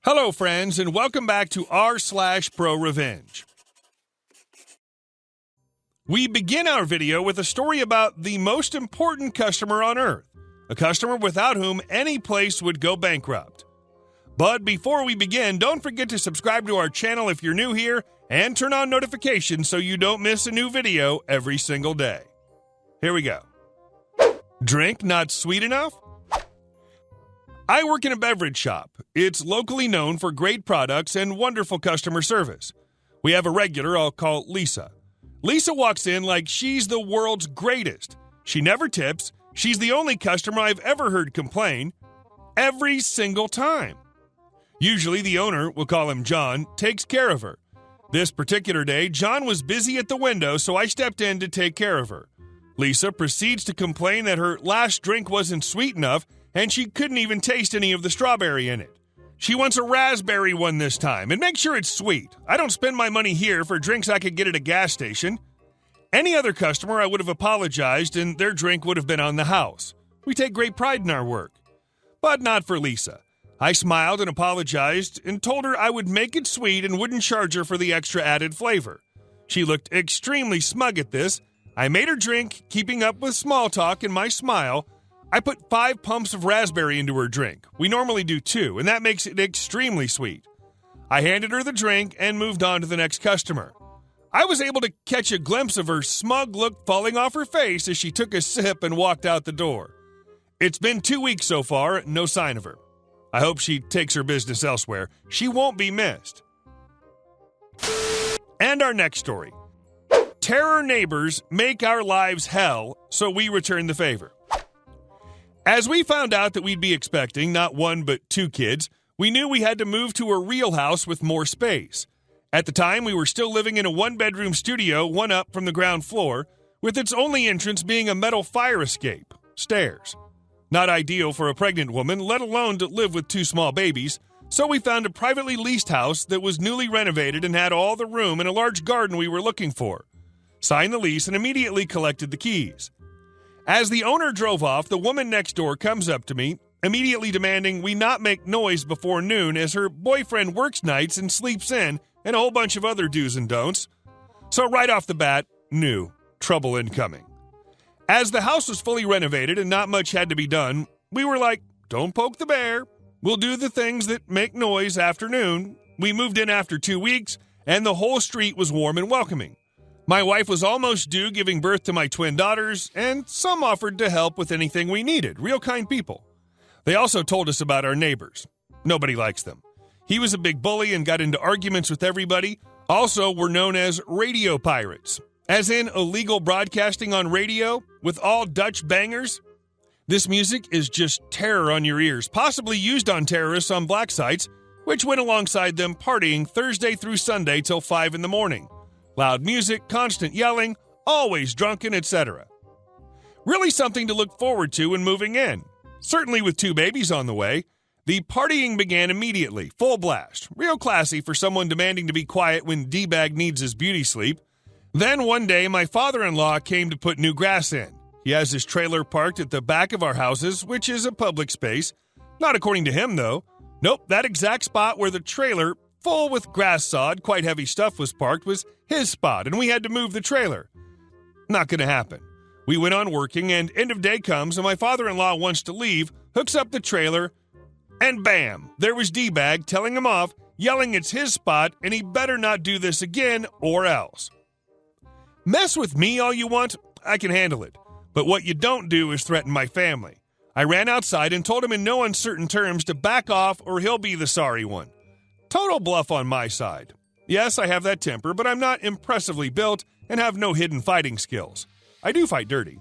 Hello, friends, and welcome back to r/ProRevenge. We begin our video with a story about the most important customer on Earth, a customer without whom any place would go bankrupt. But before we begin, don't forget to subscribe to our channel if you're new here and turn on notifications so you don't miss a new video every single day. Here we go. Drink not sweet enough? I work in a beverage shop. It's locally known for great products and wonderful customer service. We have a regular I'll call Lisa. Lisa walks in like she's the world's greatest. She never tips. She's the only customer I've ever heard complain. Every single time. Usually the owner, we'll call him John, takes care of her. This particular day, John was busy at the window, so I stepped in to take care of her. Lisa proceeds to complain that her last drink wasn't sweet enough and she couldn't even taste any of the strawberry in it. She wants a raspberry one this time, and make sure it's sweet. I don't spend my money here for drinks I could get at a gas station. Any other customer, I would have apologized, and their drink would have been on the house. We take great pride in our work. But not for Lisa. I smiled and apologized and told her I would make it sweet and wouldn't charge her for the extra added flavor. She looked extremely smug at this. I made her drink, keeping up with small talk and my smile. I put 5 pumps of raspberry into her drink. We normally do 2, and that makes it extremely sweet. I handed her the drink and moved on to the next customer. I was able to catch a glimpse of her smug look falling off her face as she took a sip and walked out the door. It's been 2 weeks so far, no sign of her. I hope she takes her business elsewhere. She won't be missed. And our next story. Terror neighbors make our lives hell, so we return the favor. As we found out that we'd be expecting not 1 but 2 kids, we knew we had to move to a real house with more space. At the time, we were still living in a 1-bedroom studio, 1 up from the ground floor, with its only entrance being a metal fire escape, stairs. Not ideal for a pregnant woman, let alone to live with 2 small babies, so we found a privately leased house that was newly renovated and had all the room and a large garden we were looking for. Signed the lease and immediately collected the keys. As the owner drove off, the woman next door comes up to me, immediately demanding we not make noise before noon as her boyfriend works nights and sleeps in, and a whole bunch of other do's and don'ts. So right off the bat, knew trouble incoming. As the house was fully renovated and not much had to be done, we were like, don't poke the bear. We'll do the things that make noise after noon. We moved in after 2 weeks, and the whole street was warm and welcoming. My wife was almost due giving birth to my twin daughters, and some offered to help with anything we needed. Real kind people. They also told us about our neighbors. Nobody likes them. He was a big bully and got into arguments with everybody. Also, we're known as radio pirates, as in illegal broadcasting on radio with all Dutch bangers. This music is just terror on your ears, possibly used on terrorists on black sites, which went alongside them partying Thursday through Sunday till 5 in the morning. Loud music, constant yelling, always drunken, etc. Really something to look forward to when moving in. Certainly with 2 babies on the way. The partying began immediately, full blast. Real classy for someone demanding to be quiet when D-Bag needs his beauty sleep. Then one day, my father-in-law came to put new grass in. He has his trailer parked at the back of our houses, which is a public space. Not according to him, though. Nope, that exact spot where the trailer, full with grass sod, quite heavy stuff was parked, was his spot, and we had to move the trailer. Not gonna happen. We went on working, and end of day comes, and my father-in-law wants to leave, hooks up the trailer, and bam, there was D-Bag telling him off, yelling it's his spot, and he better not do this again, or else. Mess with me all you want, I can handle it. But what you don't do is threaten my family. I ran outside and told him in no uncertain terms to back off or he'll be the sorry one. Total bluff on my side. Yes, I have that temper, but I'm not impressively built and have no hidden fighting skills. I do fight dirty.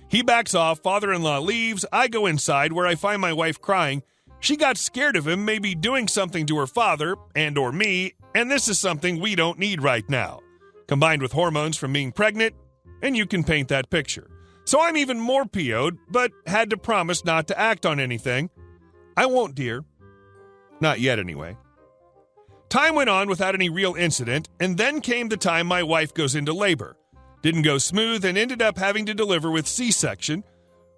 He backs off, father-in-law leaves, I go inside where I find my wife crying. She got scared of him maybe doing something to her father and or me, and this is something we don't need right now. Combined with hormones from being pregnant, and you can paint that picture. So I'm even more PO'd, but had to promise not to act on anything. I won't, dear. Not yet, anyway. Time went on without any real incident, and then came the time my wife goes into labor. Didn't go smooth and ended up having to deliver with C-section.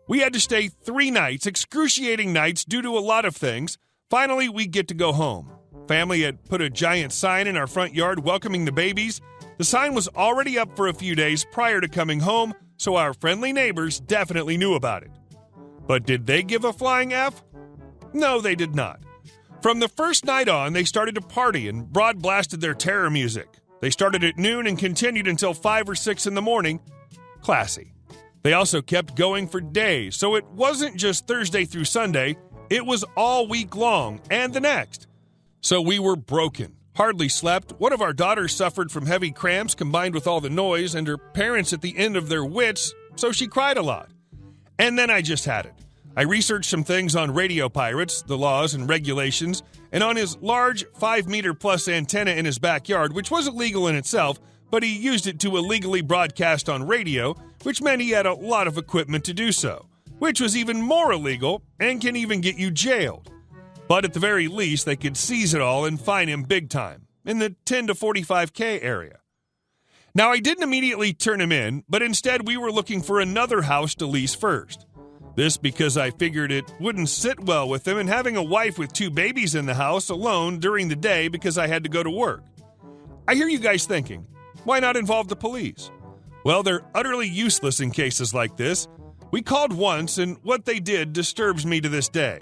We had to stay 3 nights, excruciating nights due to a lot of things. Finally, we get to go home. Family had put a giant sign in our front yard welcoming the babies. The sign was already up for a few days prior to coming home, so our friendly neighbors definitely knew about it. But did they give a flying F? No, they did not. From the first night on, they started to party and broad-blasted their terror music. They started at noon and continued until 5 or 6 in the morning. Classy. They also kept going for days, so it wasn't just Thursday through Sunday, it was all week long and the next. So we were broken, hardly slept. One of our daughters suffered from heavy cramps combined with all the noise, and her parents at the end of their wits, so she cried a lot. And then I just had it. I researched some things on radio pirates, the laws and regulations, and on his large 5-meter-plus antenna in his backyard, which wasn't legal in itself, but he used it to illegally broadcast on radio, which meant he had a lot of equipment to do so, which was even more illegal and can even get you jailed. But at the very least, they could seize it all and fine him big time, in the 10 to 45K area. Now, I didn't immediately turn him in, but instead we were looking for another house to lease first. This because I figured it wouldn't sit well with him and having a wife with 2 babies in the house alone during the day because I had to go to work. I hear you guys thinking, why not involve the police? Well, they're utterly useless in cases like this. We called once, and what they did disturbs me to this day.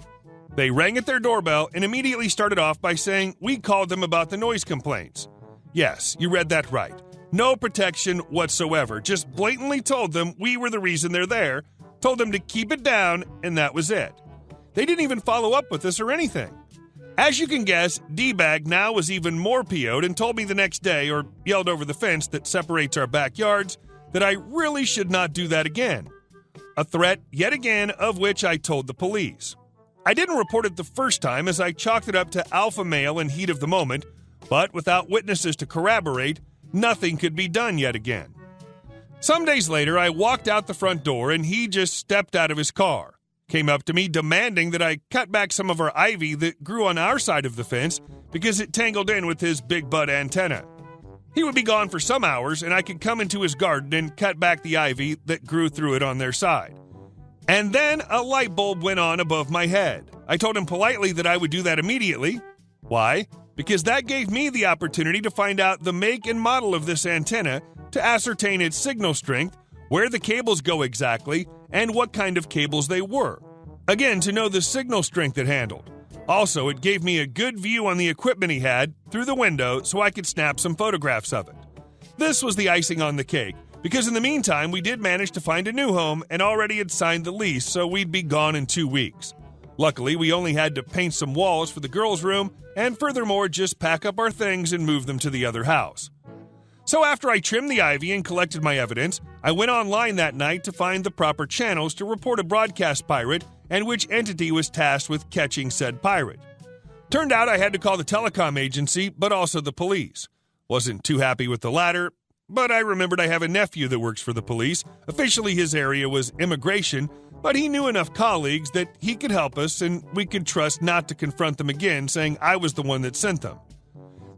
They rang at their doorbell and immediately started off by saying we called them about the noise complaints. Yes, you read that right. No protection whatsoever. Just blatantly told them we were the reason they're there, told them to keep it down, and that was it. They didn't even follow up with us or anything. As you can guess, D-Bag now was even more PO'd and told me the next day, or yelled over the fence that separates our backyards, that I really should not do that again. A threat, yet again, of which I told the police. I didn't report it the first time as I chalked it up to alpha male in heat of the moment, but without witnesses to corroborate, nothing could be done yet again. Some days later, I walked out the front door and he just stepped out of his car, came up to me demanding that I cut back some of our ivy that grew on our side of the fence because it tangled in with his big bud antenna. He would be gone for some hours and I could come into his garden and cut back the ivy that grew through it on their side. And then a light bulb went on above my head. I told him politely that I would do that immediately. Why? Because that gave me the opportunity to find out the make and model of this antenna, to ascertain its signal strength, where the cables go exactly, and what kind of cables they were. Again, to know the signal strength it handled. Also, it gave me a good view on the equipment he had through the window so I could snap some photographs of it. This was the icing on the cake, because in the meantime, we did manage to find a new home and already had signed the lease, so we'd be gone in 2 weeks. Luckily, we only had to paint some walls for the girls' room and furthermore just pack up our things and move them to the other house. So after I trimmed the ivy and collected my evidence, I went online that night to find the proper channels to report a broadcast pirate and which entity was tasked with catching said pirate. Turned out I had to call the telecom agency, but also the police. Wasn't too happy with the latter, but I remembered I have a nephew that works for the police. Officially his area was immigration, but he knew enough colleagues that he could help us and we could trust not to confront them again saying I was the one that sent them.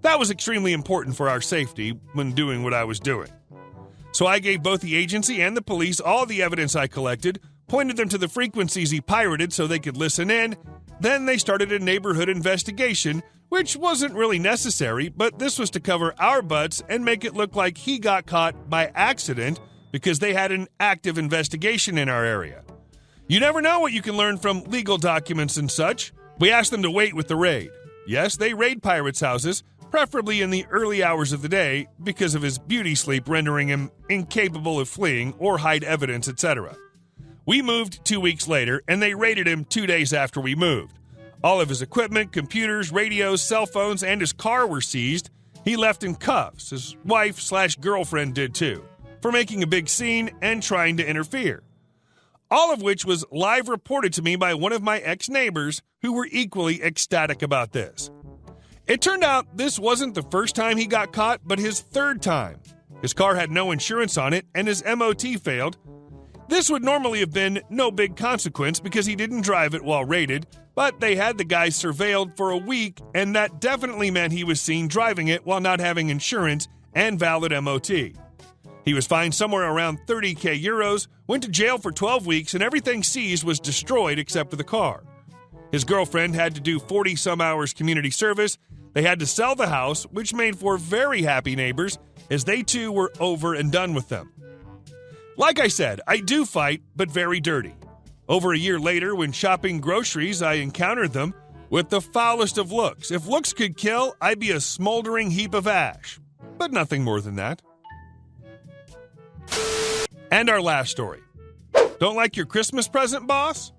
That was extremely important for our safety when doing what I was doing. So I gave both the agency and the police all the evidence I collected, pointed them to the frequencies he pirated so they could listen in. Then they started a neighborhood investigation, which wasn't really necessary, but this was to cover our butts and make it look like he got caught by accident because they had an active investigation in our area. You never know what you can learn from legal documents and such. We asked them to wait with the raid. Yes, they raid pirates' houses, preferably in the early hours of the day because of his beauty sleep rendering him incapable of fleeing or hide evidence, etc. We moved 2 weeks later, and they raided him 2 days after we moved. All of his equipment, computers, radios, cell phones, and his car were seized. He left in cuffs. His wife/girlfriend did too, for making a big scene and trying to interfere. All of which was live reported to me by one of my ex-neighbors who were equally ecstatic about this. It turned out this wasn't the first time he got caught, but his third time. His car had no insurance on it, and his MOT failed. This would normally have been no big consequence because he didn't drive it while raided, but they had the guy surveilled for a week, and that definitely meant he was seen driving it while not having insurance and valid MOT. He was fined somewhere around 30k euros, went to jail for 12 weeks, and everything seized was destroyed except for the car. His girlfriend had to do 40-some hours community service. They had to sell the house, which made for very happy neighbors, as they too were over and done with them. Like I said, I do fight, but very dirty. Over a year later, when shopping groceries, I encountered them with the foulest of looks. If looks could kill, I'd be a smoldering heap of ash. But nothing more than that. And our last story. Don't like your Christmas present, boss?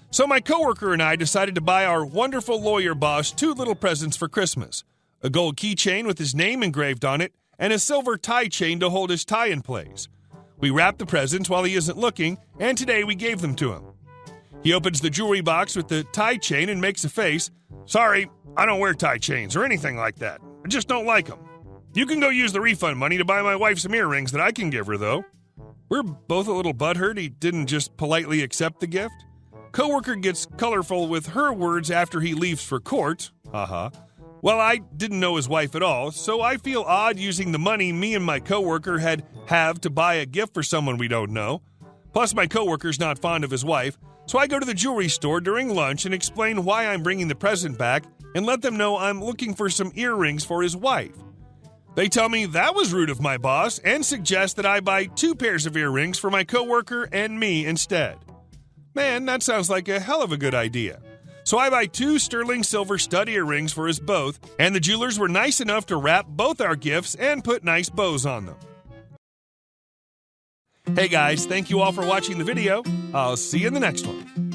So my coworker and I decided to buy our wonderful lawyer boss 2 little presents for Christmas. A gold keychain with his name engraved on it, and a silver tie chain to hold his tie in place. We wrapped the presents while he isn't looking, and today we gave them to him. He opens the jewelry box with the tie chain and makes a face. Sorry, I don't wear tie chains or anything like that. I just don't like them. You can go use the refund money to buy my wife some earrings that I can give her, though. We're both a little butthurt he didn't just politely accept the gift. Coworker gets colorful with her words after he leaves for court. Haha. Well, I didn't know his wife at all, so I feel odd using the money me and my coworker have to buy a gift for someone we don't know. Plus, my coworker's not fond of his wife, so I go to the jewelry store during lunch and explain why I'm bringing the present back and let them know I'm looking for some earrings for his wife. They tell me that was rude of my boss and suggest that I buy 2 pairs of earrings for my coworker and me instead. Man, that sounds like a hell of a good idea. So I buy 2 sterling silver stud earrings for us both, and the jewelers were nice enough to wrap both our gifts and put nice bows on them. Hey guys, thank you all for watching the video. I'll see you in the next one.